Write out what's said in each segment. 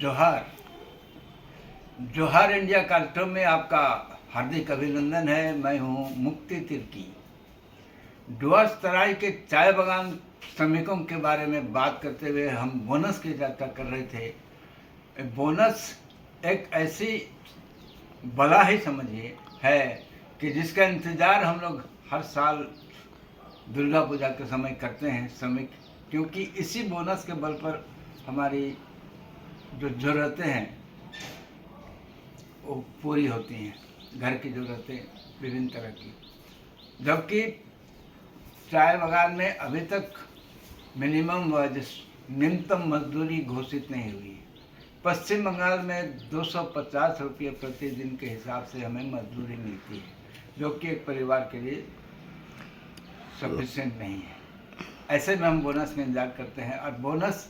जोहार। जोहार इंडिया कार्यक्रम में आपका हार्दिक अभिनंदन है। मैं हूं मुक्ति तिर्की। डुअर्स तराई के चाय बागान श्रमिकों के बारे में बात करते हुए हम बोनस की चर्चा कर रहे थे। बोनस एक ऐसी बला ही समझिए है कि जिसका इंतज़ार हम लोग हर साल दुर्गा पूजा के समय करते हैं श्रमिक, क्योंकि इसी बोनस के बल पर हमारी जो ज़रूरतें हैं वो पूरी होती हैं, घर की ज़रूरतें विभिन्न तरह की। जबकि चाय बागान में अभी तक मिनिमम वेज न्यूनतम मजदूरी घोषित नहीं हुई है। पश्चिम बंगाल में 250 रुपये प्रतिदिन के हिसाब से हमें मजदूरी मिलती है, जो कि एक परिवार के लिए सफिशिएंट नहीं है। ऐसे में हम बोनस का इंतजार करते हैं और बोनस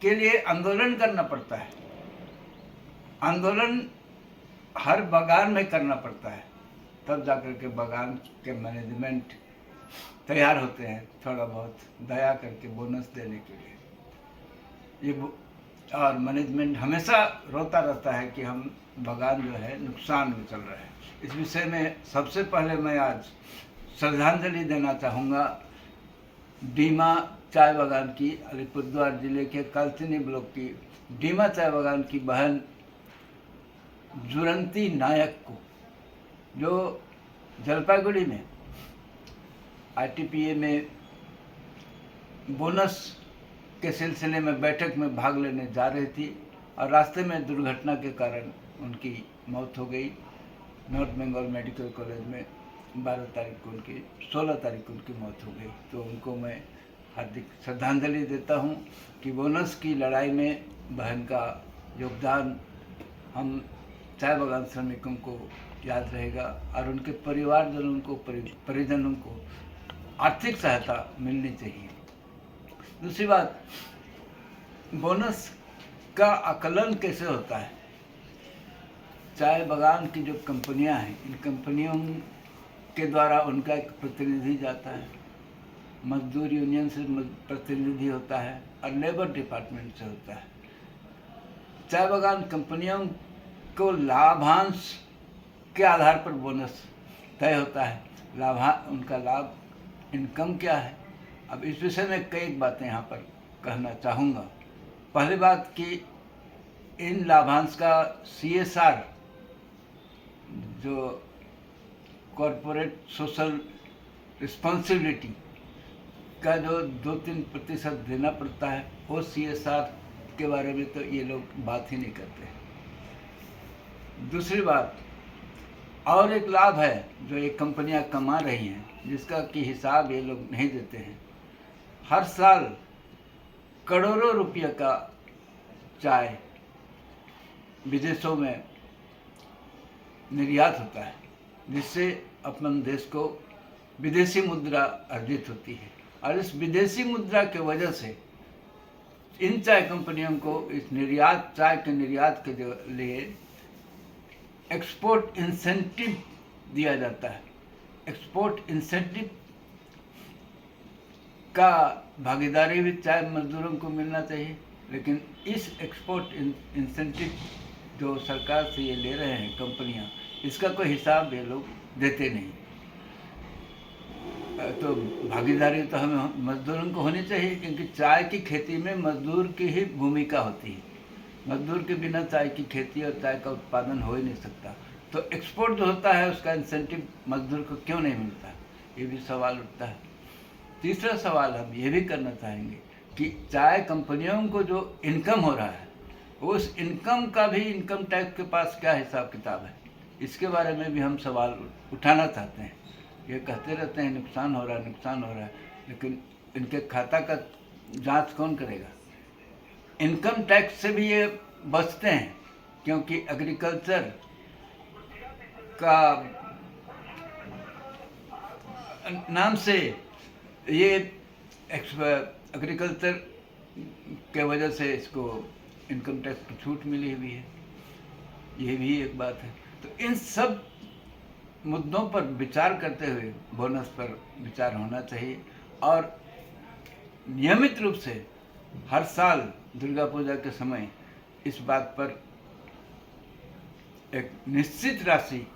के लिए आंदोलन करना पड़ता है। आंदोलन हर बागान में करना पड़ता है, तब जाकर के बागान के मैनेजमेंट तैयार होते हैं थोड़ा बहुत दया करके बोनस देने के लिए। और मैनेजमेंट हमेशा रोता रहता है कि हम बागान जो है नुकसान में चल रहे हैं। इस विषय में सबसे पहले मैं आज श्रद्धांजलि देना चाहूँगा डीमा चाय बागान की, अलीपुरद्वार जिले के कल्चनी ब्लॉक की डीमा चाय बागान की बहन जुरंती नायक को, जो जलपाईगुड़ी में आईटीपीए में बोनस के सिलसिले में बैठक में भाग लेने जा रही थी और रास्ते में दुर्घटना के कारण उनकी मौत हो गई। नॉर्थ बंगाल मेडिकल कॉलेज में 12 तारीख को उनकी 16 तारीख को उनकी मौत हो गई। तो उनको मैं हार्दिक श्रद्धांजलि देता हूं कि बोनस की लड़ाई में बहन का योगदान हम चाय बागान श्रमिकों को याद रहेगा और उनके परिवारजनों को परिजनों को आर्थिक सहायता मिलनी चाहिए। दूसरी बात, बोनस का आकलन कैसे होता है। चाय बागान की जो कंपनियां हैं, इन कंपनियों के द्वारा उनका एक प्रतिनिधि जाता है, मजदूर यूनियन से प्रतिनिधि होता है और लेबर डिपार्टमेंट से होता है। चाय बागान कंपनियों को लाभांश के आधार पर बोनस तय होता है। उनका लाभ इनकम क्या है। अब इस विषय में कई बातें यहाँ पर कहना चाहूँगा। पहली बात कि इन लाभांश का CSR जो कॉरपोरेट सोशल रिस्पॉन्सिबिलिटी का जो 2-3% देना पड़ता है, वो CSR के बारे में तो ये लोग बात ही नहीं करते। दूसरी बात, और एक लाभ है जो ये कंपनियां कमा रही हैं, जिसका कि हिसाब ये लोग नहीं देते हैं। हर साल करोड़ों रुपये का चाय विदेशों में निर्यात होता है, जिससे अपन देश को विदेशी मुद्रा अर्जित होती है और इस विदेशी मुद्रा के वजह से इन चाय कंपनियों को इस निर्यात, चाय के निर्यात के लिए एक्सपोर्ट इंसेंटिव दिया जाता है। एक्सपोर्ट इंसेंटिव का भागीदारी भी चाय मजदूरों को मिलना चाहिए, लेकिन इस एक्सपोर्ट इंसेंटिव जो सरकार से ये ले रहे हैं कंपनियां, इसका कोई हिसाब ये लोग देते नहीं। तो भागीदारी तो हमें मजदूरों को होनी चाहिए, क्योंकि चाय की खेती में मजदूर की ही भूमिका होती है। मजदूर के बिना चाय की खेती और चाय का उत्पादन हो ही नहीं सकता। तो एक्सपोर्ट जो होता है उसका इंसेंटिव मजदूर को क्यों नहीं मिलता, ये भी सवाल उठता है। तीसरा सवाल हम ये भी करना चाहेंगे कि चाय कंपनियों को जो इनकम हो रहा है, उस इनकम का भी इनकम टैक्स के पास क्या हिसाब किताब है, इसके बारे में भी हम सवाल उठाना चाहते हैं। ये कहते रहते हैं नुकसान हो रहा है, नुकसान हो रहा है, लेकिन इनके खाता का जांच कौन करेगा। इनकम टैक्स से भी ये बचते हैं, क्योंकि एग्रीकल्चर का नाम से ये एग्रीकल्चर के वजह से इसको इनकम टैक्स की छूट मिली हुई है, ये भी एक बात है। तो इन सब मुद्दों पर विचार करते हुए बोनस पर विचार होना चाहिए और नियमित रूप से हर साल दुर्गा पूजा के समय इस बात पर एक निश्चित राशि,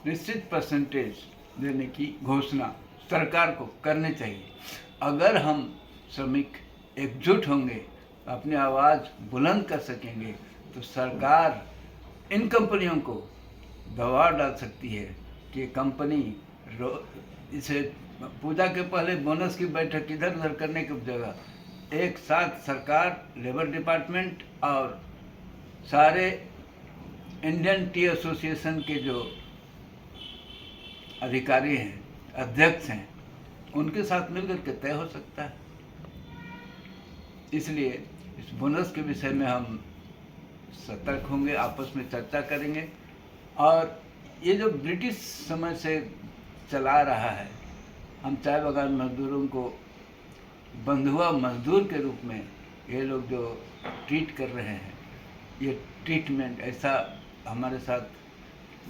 निश्चित परसेंटेज देने की घोषणा सरकार को करनी चाहिए। अगर हम श्रमिक एकजुट होंगे, अपनी आवाज़ बुलंद कर सकेंगे, तो सरकार इन कंपनियों को दबाव डाल सकती है कि कंपनी इसे पूजा के पहले बोनस की बैठक इधर उधर करने की जगह एक साथ सरकार, लेबर डिपार्टमेंट और सारे इंडियन टी एसोसिएशन के जो अधिकारी हैं, अध्यक्ष हैं, उनके साथ मिलकर के तय हो सकता है। इसलिए इस बोनस के विषय में हम सतर्क होंगे, आपस में चर्चा करेंगे। और ये जो ब्रिटिश समय से चला रहा है, हम चाय बागान मजदूरों को बंधुआ मजदूर के रूप में ये लोग जो ट्रीट कर रहे हैं, ये ट्रीटमेंट, ऐसा हमारे साथ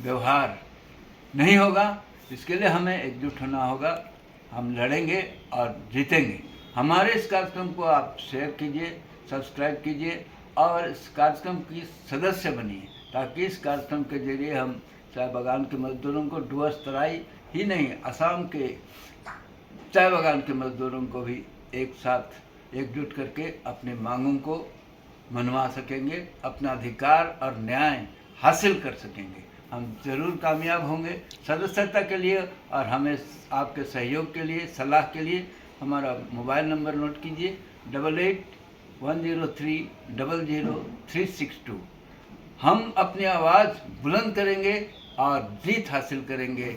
व्यवहार नहीं होगा। इसके लिए हमें एकजुट होना होगा। हम लड़ेंगे और जीतेंगे। हमारे इस कार्यक्रम को आप शेयर कीजिए, सब्सक्राइब कीजिए और इस कार्यक्रम की सदस्य बनिए, ताकि इस कार्यक्रम के जरिए हम चाय बागान के मजदूरों को डुअर्स तराई ही नहीं, असम के चाय बागान के मजदूरों को भी एक साथ एकजुट करके अपनी मांगों को मनवा सकेंगे, अपना अधिकार और न्याय हासिल कर सकेंगे। हम ज़रूर कामयाब होंगे। सदस्यता के लिए और हमें आपके सहयोग के लिए, सलाह के लिए हमारा मोबाइल नंबर नोट कीजिए 8810300362। हम अपनी आवाज़ बुलंद करेंगे और जीत हासिल करेंगे।